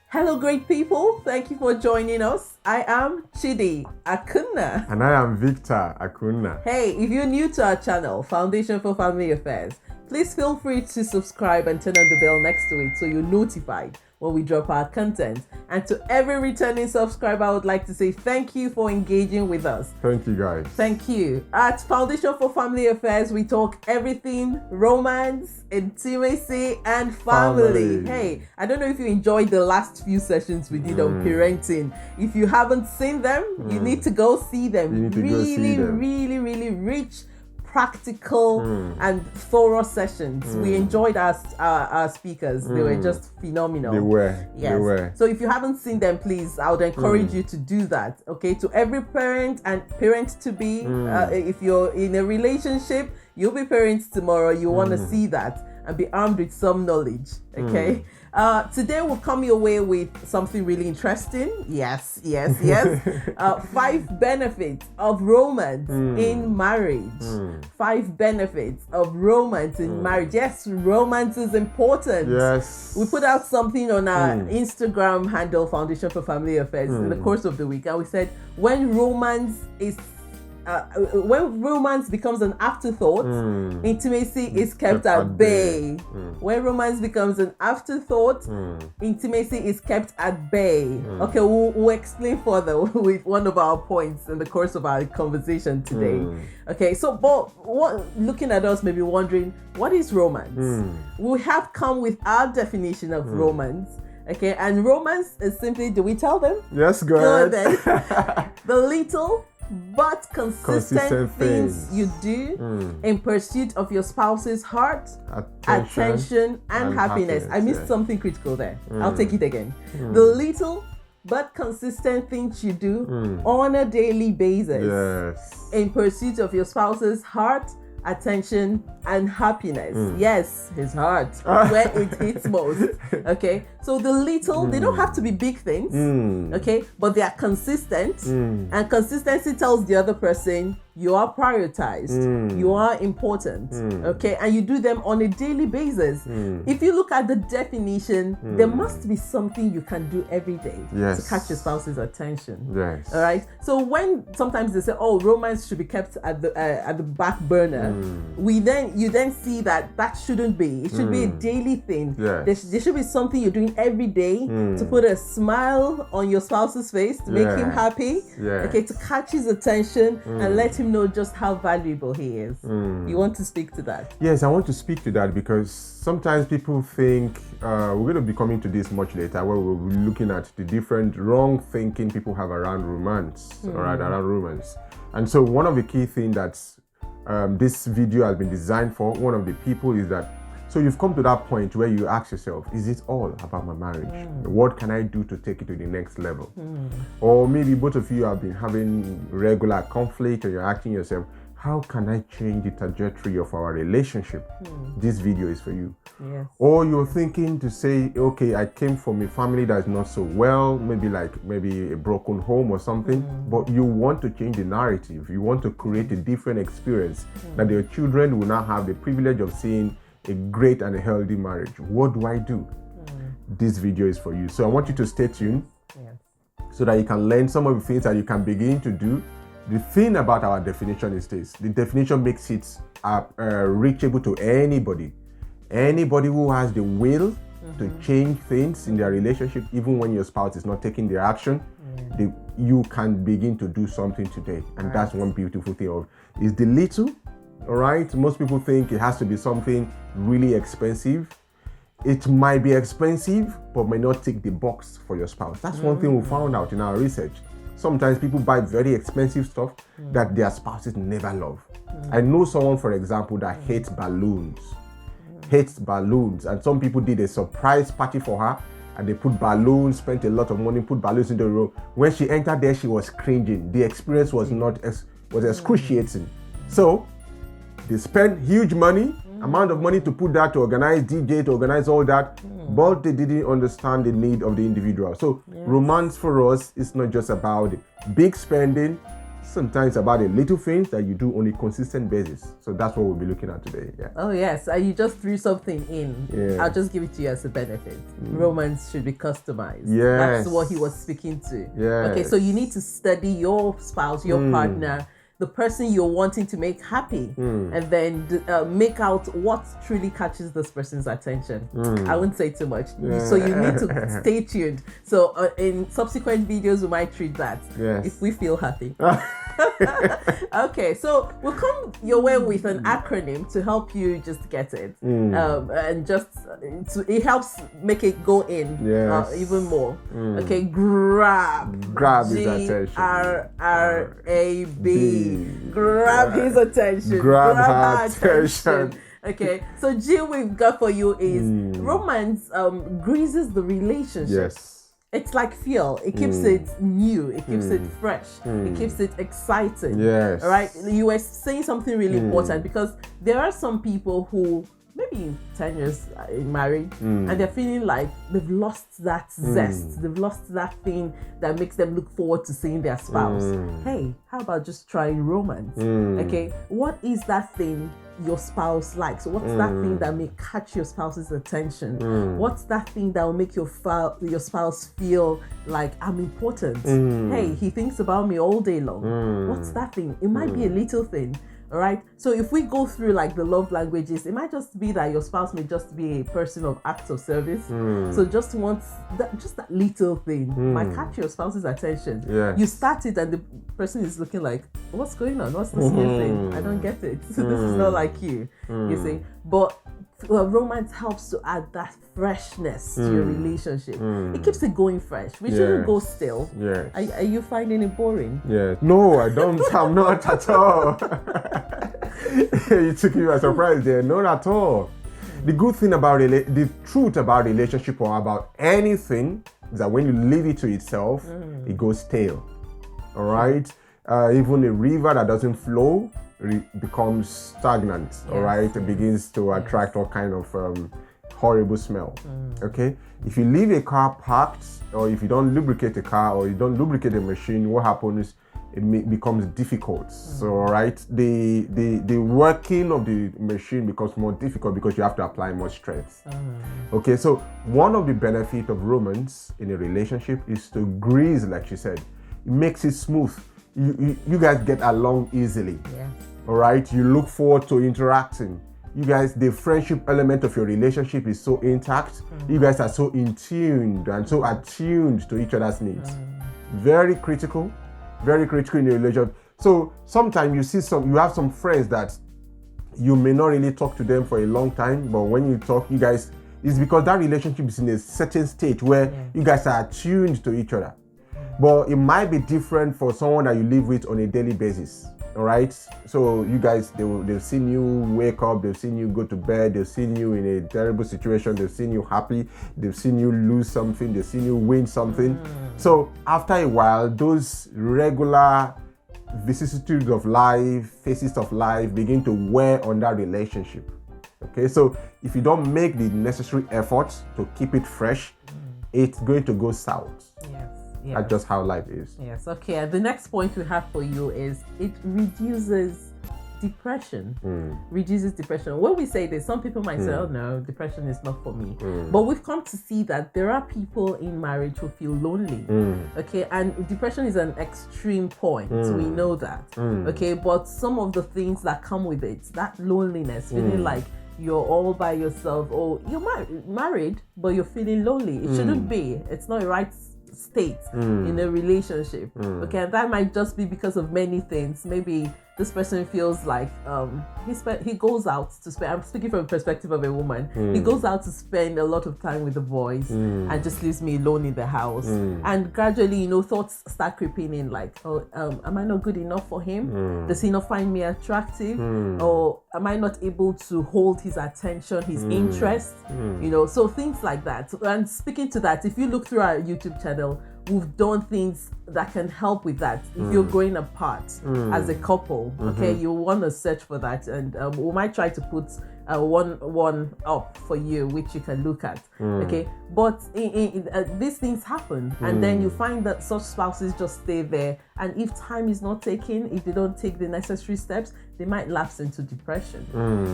Hello, great people. Thank you for joining us. I am Chidi Akunna. And I am Victor Akunna. Hey, if you're new to our channel, Foundation for Family Affairs, please feel free to subscribe and turn on the bell next to it so you're notified when we drop our content. And to every returning subscriber, I would like to say thank you for engaging with us. Thank you, guys. Thank you. At Foundation for Family Affairs, we talk everything romance, intimacy, and family. Hey, I don't know if you enjoyed the last few sessions we did on parenting. If you haven't seen them, you need to go see them. You need to go see them. Really rich, practical and thorough sessions. We enjoyed our speakers. They were just phenomenal. They were. Yes. They were. So if you haven't seen them, please, I would encourage you to do that. Okay. To every parent and parent to be, if you're in a relationship, you'll be parents tomorrow. You want to see that and be armed with some knowledge. Okay. Today we'll come your way with something really interesting. Yes. 5 benefits of romance in marriage. 5 benefits of romance in marriage. Yes, romance is important. Yes. We put out something on our Instagram handle, Foundation for Family Affairs, in the course of the week, and we said when romance becomes an afterthought, intimacy is kept at bay. When romance becomes an afterthought, intimacy is kept at bay. Okay, we'll explain further with one of our points in the course of our conversation today. Okay, so but looking at us, maybe wondering, what is romance? We have come with our definition of romance. Okay, and romance is simply, do we tell them? Yes, go ahead. Then. The little but consistent things you do in pursuit of your spouse's heart, attention and happiness. I missed something critical there. I'll take it again. The little but consistent things you do on a daily basis in pursuit of your spouse's heart, attention and happiness. Yes, his heart, where it hits most. Okay, so the little, they don't have to be big things, okay, but they are consistent, and consistency tells the other person you are prioritized, you are important, okay, and you do them on a daily basis. If you look at the definition, there must be something you can do every day to catch your spouse's attention. Yes. All right. So when sometimes they say, "Oh, romance should be kept at the back burner," you then see that shouldn't be. It should be a daily thing. Yes. There should be something you're doing every day to put a smile on your spouse's face, to make him happy. Okay, to catch his attention and let him know just how valuable he is. You want to speak to that? Yes, I want to speak to that because sometimes people think, we're going to be coming to this much later, where we'll be looking at the different wrong thinking people have around romance, around romance. And so one of the key things that this video has been designed for, one of the people, is that, so you've come to that point where you ask yourself, is it all about my marriage? What can I do to take it to the next level? Or maybe both of you have been having regular conflict and you're asking yourself, how can I change the trajectory of our relationship? This video is for you. Yes. Or you're thinking to say, okay, I came from a family that's not so well, maybe a broken home or something, but you want to change the narrative. You want to create a different experience that your children will now have the privilege of seeing a great and a healthy marriage. What do I do? This video is for you. So I want you to stay tuned so that you can learn some of the things that you can begin to do. The thing about our definition is this. The definition makes it reachable to anybody. Anybody who has the will to change things in their relationship, even when your spouse is not taking the action, you can begin to do something today. And that's one beautiful thing of is the little. All right. Most people think it has to be something really expensive. It might be expensive, but may not tick the box for your spouse. That's one thing we found out in our research. Sometimes people buy very expensive stuff that their spouses never love. I know someone, for example, that hates balloons. And some people did a surprise party for her and they put balloons, spent a lot of money, put balloons in the room. When she entered there, she was cringing. The experience was excruciating. So they spent huge amount of money to put that, to organize DJ, to organize all that, but they didn't understand the need of the individual. So romance for us is not just about big spending. Sometimes about the little things that you do on a consistent basis. So that's what we'll be looking at today. Yeah. Oh yes, you just threw something in. Yeah. I'll just give it to you as a benefit. Romance should be customized. Yes. That's what he was speaking to. Yes. Okay, so you need to study your spouse, your partner, the person you're wanting to make happy, and then make out what truly catches this person's attention. I wouldn't say too much. So you need to stay tuned. So in subsequent videos, we might treat that if we feel happy. Okay, so we'll come your way with an acronym to help you just get it, and just it helps make it go in even more. Okay, grab his attention. Grab grab his attention. Grab her attention. Okay, so G we've got for you is romance greases the relationship. Yes. It's like fuel. It keeps it new. It keeps it fresh. It keeps it exciting. Yes. All right. You were saying something really important, because there are some people who maybe 10 years in marriage and they're feeling like they've lost that zest. They've lost that thing that makes them look forward to seeing their spouse. Hey, how about just trying romance? Okay. What is that thing your spouse likes? What's that thing that may catch your spouse's attention? What's that thing that will make your spouse feel like I'm important? Hey, he thinks about me all day long. What's that thing? It might be a little thing. All right. So if we go through like the love languages, it might just be that your spouse may just be a person of acts of service. So just wants that little thing might catch your spouse's attention. Yes. You start it and the person is looking like, what's going on? What's this new thing? I don't get it. This is not like you. You see, but romance helps to add that freshness to your relationship. It keeps it going fresh. We shouldn't go stale. Yes. Are you finding it boring? Yes. No, I don't. I'm not at all. You took me by surprise there. Not at all. The good thing about the truth about relationship or about anything is that when you leave it to itself, it goes stale. All right. Even a river that doesn't flow becomes stagnant. Yes. All right. It begins to attract all kind of horrible smell. Okay. If you leave a car parked, or if you don't lubricate a car, or you don't lubricate a machine, what happens? It becomes difficult. So, all right, the working of the machine becomes more difficult because you have to apply more strength. Okay, so one of the benefits of romance in a relationship is to grease, like she said. It makes it smooth. You guys get along easily. Yeah. All right, you look forward to interacting. You guys, the friendship element of your relationship is so intact. You guys are so in tuned and so attuned to each other's needs. Very critical in your relationship. So sometimes you have some friends that you may not really talk to them for a long time, but when you talk, you guys, it's because that relationship is in a certain stage where you guys are attuned to each other. But it might be different for someone that you live with on a daily basis. All right. So you guys, they've seen you wake up, they've seen you go to bed, they've seen you in a terrible situation, they've seen you happy, they've seen you lose something, they've seen you win something. So after a while, those regular vicissitudes of life, phases of life begin to wear on that relationship. Okay. So if you don't make the necessary effort to keep it fresh, it's going to go south. Yes. That's just how life is. Yes. Okay. And the next point we have for you is it reduces depression. Reduces depression. When we say this, some people might say, "Oh no, depression is not for me." But we've come to see that there are people in marriage who feel lonely. Okay, and depression is an extreme point. We know that. Okay, but some of the things that come with it, that loneliness, feeling like you're all by yourself, or you're married, but you're feeling lonely. It shouldn't be. It's not a right state in a relationship. Okay, and that might just be because of many things. Maybe this person feels like he goes out to spend, I'm speaking from the perspective of a woman, he goes out to spend a lot of time with the boys and just leaves me alone in the house. And gradually, thoughts start creeping in like, oh, am I not good enough for him? Does he not find me attractive? Or am I not able to hold his attention, his interest? So things like that. And speaking to that, if you look through our YouTube channel, we've done things that can help with that. If you're growing apart as a couple, okay, you want to search for that, and we might try to put one up for you, which you can look at. Okay, but these things happen, and then you find that such spouses just stay there, and if time is not taken, if they don't take the necessary steps, they might lapse into depression,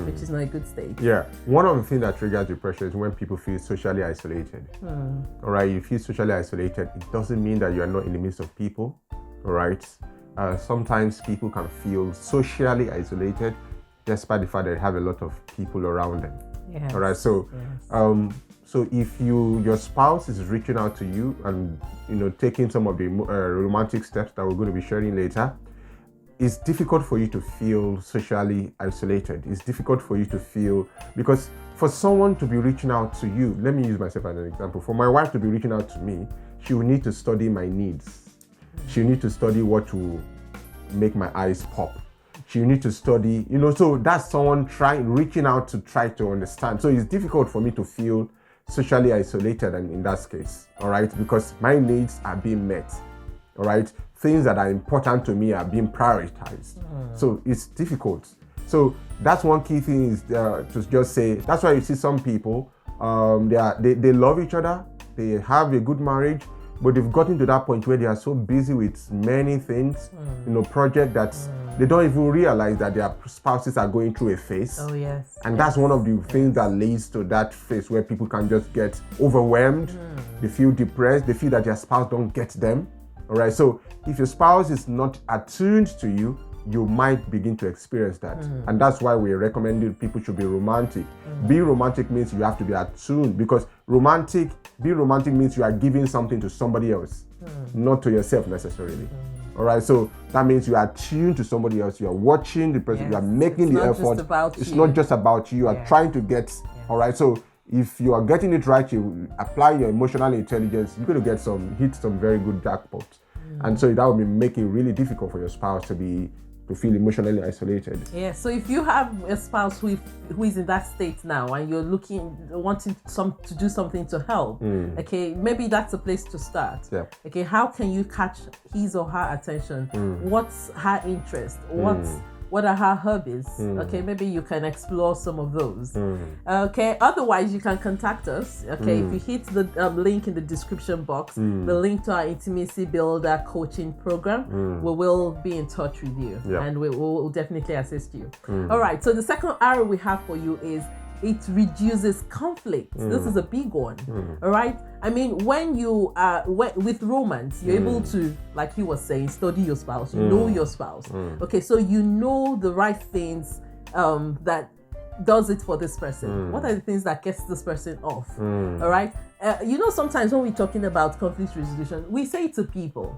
which is not a good state. Yeah, one of the things that triggers depression is when people feel socially isolated. All right, you feel socially isolated, it doesn't mean that you are not in the midst of people. All right, sometimes people can feel socially isolated despite the fact that they have a lot of people around them. Yes. All right, so so if your spouse is reaching out to you and taking some of the romantic steps that we're going to be sharing later, it's difficult for you to feel socially isolated. It's difficult for you to feel, because for someone to be reaching out to you, let me use myself as an example. For my wife to be reaching out to me, she will need to study my needs. She will need to study what will make my eyes pop. She will need to study, so that's someone reaching out to try to understand. So it's difficult for me to feel socially isolated and in that case, all right, because my needs are being met, all right? Things that are important to me are being prioritized. So it's difficult. So that's one key thing is to just say, that's why you see some people, they love each other, they have a good marriage, but they've gotten to that point where they are so busy with many things, project that they don't even realize that their spouses are going through a phase. Oh, yes. And that's one of the things that leads to that phase where people can just get overwhelmed. They feel depressed. They feel that their spouse don't get them. All right. So if your spouse is not attuned to you, you might begin to experience that. And that's why we recommend people should be romantic. Being romantic means you have to be attuned, because being romantic means you are giving something to somebody else, not to yourself necessarily. All right, so that means you are tuned to somebody else. You are watching the person. You are making the effort. It's not just about you. You are trying to get. All right, so if you are getting it right, you apply your emotional intelligence. You're going to hit some very good jackpots. And so that will be making it really difficult for your spouse to feel emotionally isolated. Yeah, so if you have a spouse who is in that state now and you're wanting to do something to help, okay, maybe that's a place to start. Yeah. Okay, how can you catch his or her attention? What's her interest? What are her hobbies? Okay, maybe you can explore some of those. Okay, otherwise you can contact us. Okay, if you hit the link in the description box, the link to our Intimacy Builder coaching program, we will be in touch with you, and we will definitely assist you. All right, so the second arrow we have for you is it reduces conflict. This is a big one. All right. I mean, when you are with romance, you're able to, like he was saying, study your spouse. You know your spouse. Okay, so you know the right things that does it for this person. What are the things that gets this person off? All right. Sometimes when we're talking about conflict resolution, we say to people,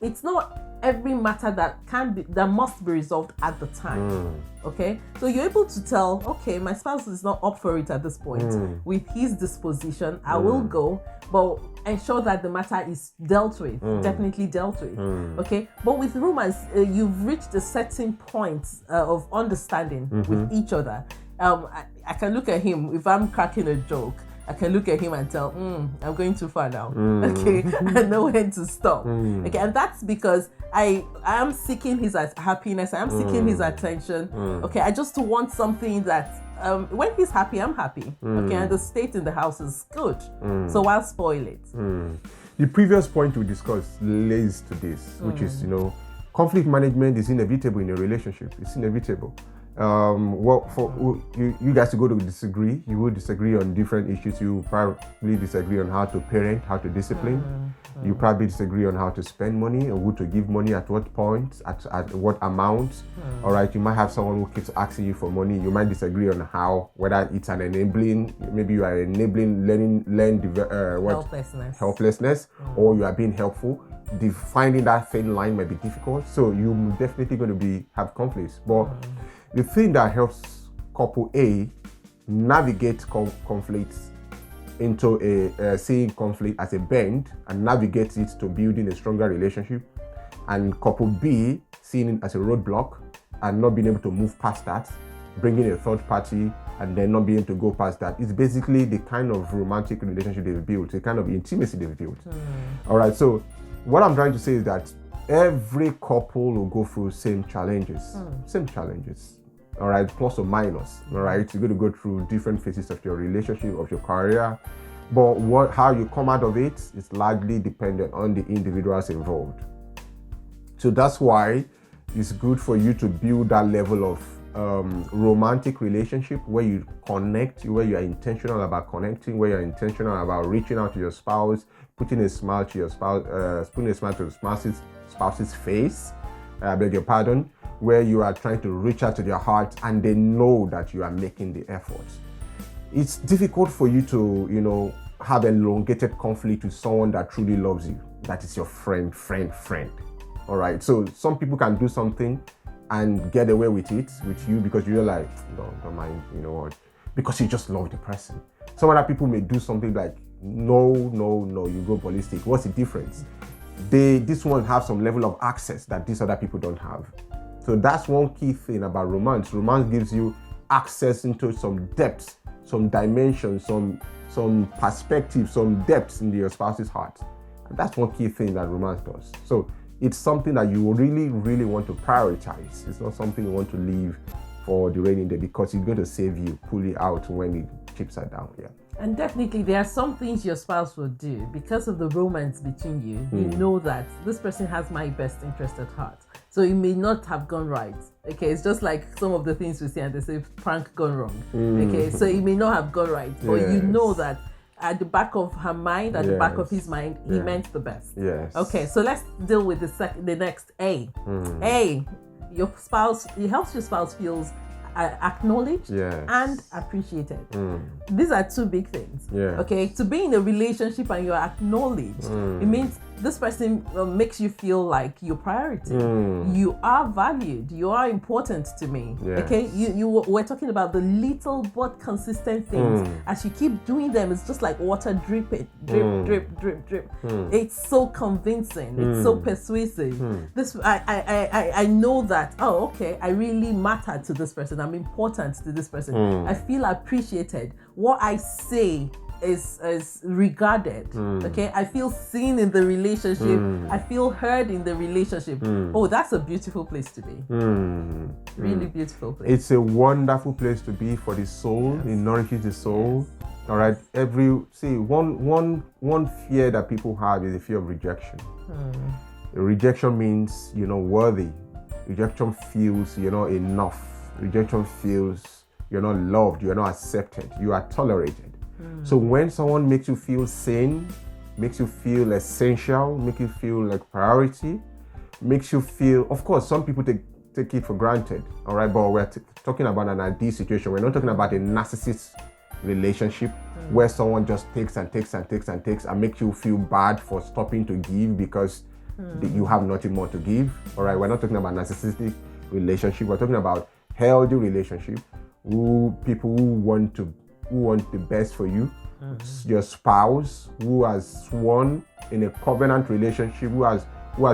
it's not every matter that must be resolved at the time. Okay, so you're able to tell, okay, my spouse is not up for it at this point. With his disposition, I will go, but ensure that the matter is dealt with, definitely dealt with. Okay, but with romance, you've reached a certain point of understanding with each other. I can look at him if I'm cracking a joke. I can look at him and tell, I'm going too far now. Okay, I know when to stop. Okay, and that's because I am seeking his happiness. I am seeking his attention. Okay, I just want something that when he's happy, I'm happy. Okay, and the state in the house is good. So I'll spoil it. The previous point we discussed lays to this, which is, conflict management is inevitable in a relationship. It's inevitable. For you guys to go to disagree, you will disagree on different issues. You probably disagree on how to parent, how to discipline. You probably disagree on how to spend money or who to give money at what point, at what amount. All right, you might have someone who keeps asking you for money. You might disagree on whether it's an enabling, maybe you are enabling helplessness, or you are being helpful. Finding that thin line might be difficult. So you're definitely going to have conflicts. But the thing that helps couple A navigate conflicts into seeing conflict as a bend and navigate it to building a stronger relationship, and couple B seeing it as a roadblock and not being able to move past that, bringing a third party and then not being able to go past that. It's basically the kind of romantic relationship they've built, the kind of intimacy they've built. All right, so what I'm trying to say is that every couple will go through same challenges. all right, plus or minus, all right. You're going to go through different phases of your relationship, of your career, but how you come out of it is largely dependent on the individuals involved. So that's why it's good for you to build that level of romantic relationship where you connect, where you are intentional about connecting, where you're intentional about reaching out to your spouse, putting a smile to your spouse, putting a smile to your spouse's face, I beg your pardon, where you are trying to reach out to their heart and they know that you are making the effort. It's difficult for you to, have elongated conflict with someone that truly loves you, that is your friend. All right, so some people can do something and get away with it with you because you're like, no, don't mind, you know what, because you just love the person. Some other people may do something like, no, you go ballistic. What's the difference? This one have some level of access that these other people don't have. So that's one key thing about romance. Romance gives you access into some depths, some dimensions, some perspective, some depths in your spouse's heart. And that's one key thing that romance does. So it's something that you really, really want to prioritize. It's not something you want to leave for the rainy day because it's going to save you, pull you out when the chips are down. Yeah. And definitely there are some things your spouse will do because of the romance between you. You know that this person has my best interest at heart. So it may not have gone right. Okay, it's just like some of the things we see and they say prank gone wrong. Okay, so it may not have gone right, but you know that at the back of her mind, at the back of his mind, he meant the best. Yes. Okay, so let's deal with the next A. A, your spouse, it helps your spouse feels acknowledged and appreciated. These are two big things. Okay, to be in a relationship and you're acknowledged, it means this person makes you feel like your priority. You are valued. You are important to me. Okay, we're talking about the little but consistent things. As you keep doing them, it's just like water dripping, drip. It's so convincing. It's so persuasive. This I know that. Oh, okay, I really matter to this person. I'm important to this person. I feel appreciated. What I say is regarded. Okay, I feel seen in the relationship. I feel heard in the relationship. Oh, that's a beautiful place to be. Really beautiful place. It's a wonderful place to be for the soul. It nourishes the soul. All right. One fear that people have is the fear of rejection. Rejection means you're not worthy. Rejection feels you're not enough. Rejection feels you're not loved. You're not accepted. You are tolerated. So when someone makes you feel seen, makes you feel essential, makes you feel like priority, makes you feel, of course, some people take it for granted, all right, but we're talking about an ideal situation. We're not talking about a narcissist relationship where someone just takes and makes you feel bad for stopping to give because you have nothing more to give, all right. We're not talking about narcissistic relationship. We're talking about healthy relationship, people who want the best for you, your spouse who has sworn in a covenant relationship, who has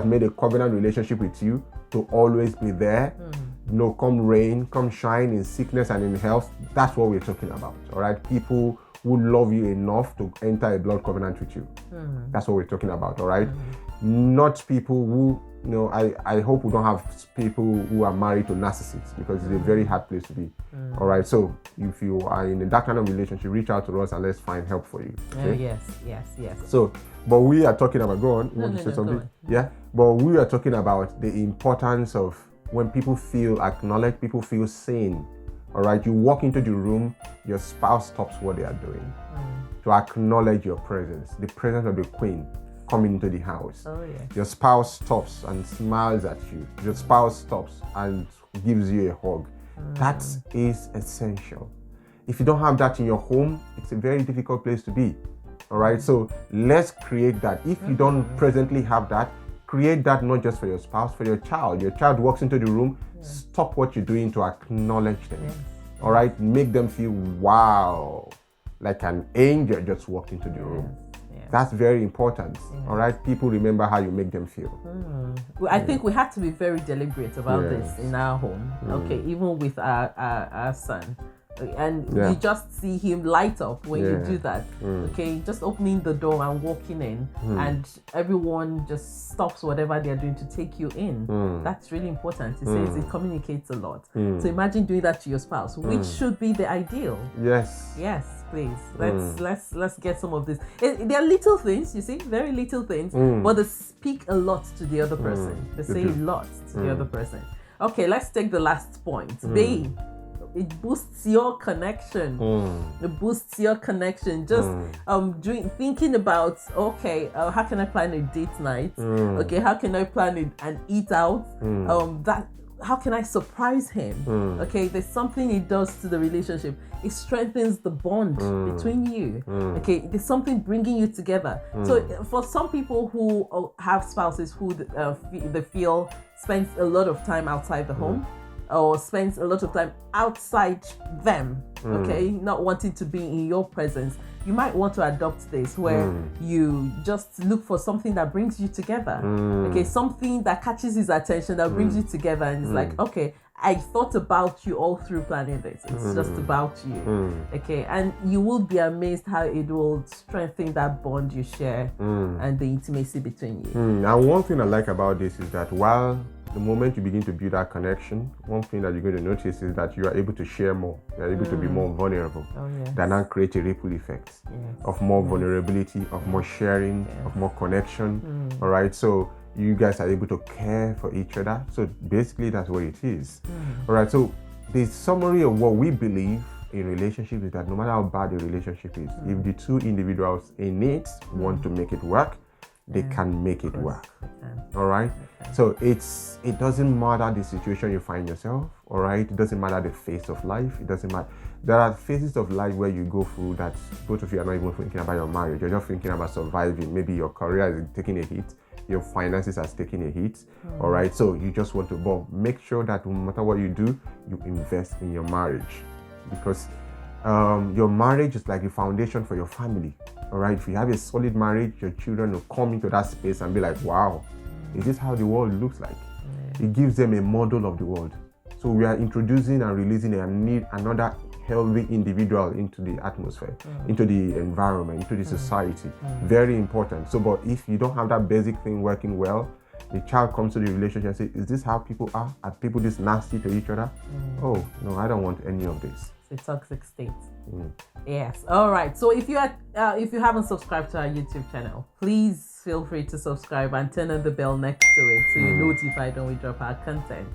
made a covenant relationship with you to always be there. Come rain, come shine, in sickness and in health. That's what we're talking about. All right, people who love you enough to enter a blood covenant with you. That's what we're talking about. All right, not people who. I hope we don't have people who are married to narcissists because it's a very hard place to be. All right. So if you are in that kind of relationship, reach out to us and let's find help for you. Okay? Oh, yes. So, but we are talking about, go on. You want to say something? Go on. Yeah. But we are talking about the importance of when people feel acknowledged, people feel seen. All right. You walk into the room, your spouse stops what they are doing to acknowledge your presence, the presence of the queen coming into the house. Your spouse stops and smiles at you. Your spouse stops and gives you a hug. That is essential. If you don't have that in your home, it's a very difficult place to be. All right, so let's create that. If you don't presently have that, create that not just for your spouse, for your child. Your child walks into the room, stop what you're doing to acknowledge them. All right, make them feel wow, like an angel just walked into the room. That's very important. All right, people remember how you make them feel. I think we have to be very deliberate about this in our home. Okay, even with our son. and you just see him light up when you do that. Okay, just opening the door and walking in, and everyone just stops whatever they're doing to take you in. That's really important. It says it communicates a lot. So imagine doing that to your spouse, which should be the ideal. Yes, please. Let's get some of this. There are little things, you see, very little things, but they speak a lot to the other person. They say a lot to the other person. Okay, let's take the last point. Babe, it boosts your connection. It boosts your connection. Just thinking about, okay, how can I plan a date night? Okay, how can I plan an eat out? How can I surprise him? Okay, there's something it does to the relationship. It strengthens the bond between you. Okay, there's something bringing you together. So for some people who have spouses who they feel spends a lot of time outside the home, or spends a lot of time outside them, okay, not wanting to be in your presence, you might want to adopt this where you just look for something that brings you together. Okay, something that catches his attention, that brings you together, and it's like, okay, I thought about you all through planning this. It's just about you. Okay, and you will be amazed how it will strengthen that bond you share and the intimacy between you. And one thing I like about this is that while the moment you begin to build that connection, one thing that you're going to notice is that you are able to share more. You're able to be more vulnerable. That now creates a ripple effect of more vulnerability, of more sharing, of more connection. All right. So you guys are able to care for each other. So basically, that's what it is. All right. So the summary of what we believe in relationship is that no matter how bad the relationship is, if the two individuals in it want to make it work, they can make it work. All right. So it doesn't matter the situation you find yourself. All right. It doesn't matter the phase of life. It doesn't matter. There are phases of life where you go through that both of you are not even thinking about your marriage. You're just thinking about surviving. Maybe your career is taking a hit. Your finances are taking a hit. All right. So you just want to, but make sure that no matter what you do, you invest in your marriage, because your marriage is like the foundation for your family. All right. If you have a solid marriage, your children will come into that space and be like, wow, is this how the world looks like? It gives them a model of the world. So we are introducing and releasing another healthy individual into the atmosphere, into the environment, into the society. Very important. So, but if you don't have that basic thing working well, the child comes to the relationship and says, is this how people are? Are people this nasty to each other? Oh, no, I don't want any of this. It's a toxic state. Yes. All right. So if you haven't subscribed to our YouTube channel, please feel free to subscribe and turn on the bell next to it so you're notified when we drop our content.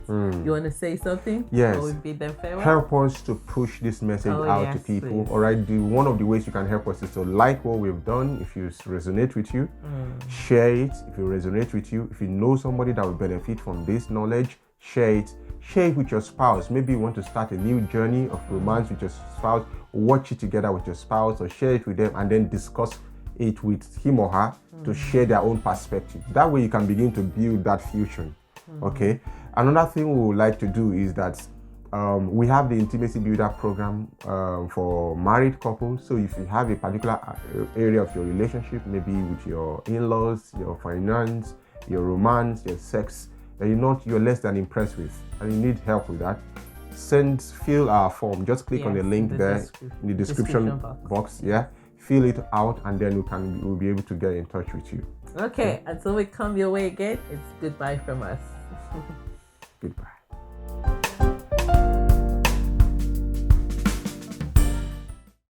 You want to say something? Yes. Before we bid them farewell? Help us to push this message out to people. Please. All right. One of the ways you can help us is to like what we've done. If you resonate with you, share it. If it resonates with you, if you know somebody that will benefit from this knowledge, share it. Share it with your spouse. Maybe you want to start a new journey of romance with your spouse. Watch it together with your spouse, or share it with them and then discuss it with him or her to share their own perspective. That way you can begin to build that fusion. Okay. Another thing we would like to do is that we have the Intimacy Builder program for married couples. So if you have a particular area of your relationship, maybe with your in-laws, your finance, your romance, your sex, that you're less than impressed with, and you need help with that, fill our form. Just click on the link there in the description box. Fill it out, and then we'll be able to get in touch with you. Okay, until we come your way again, it's goodbye from us. Goodbye.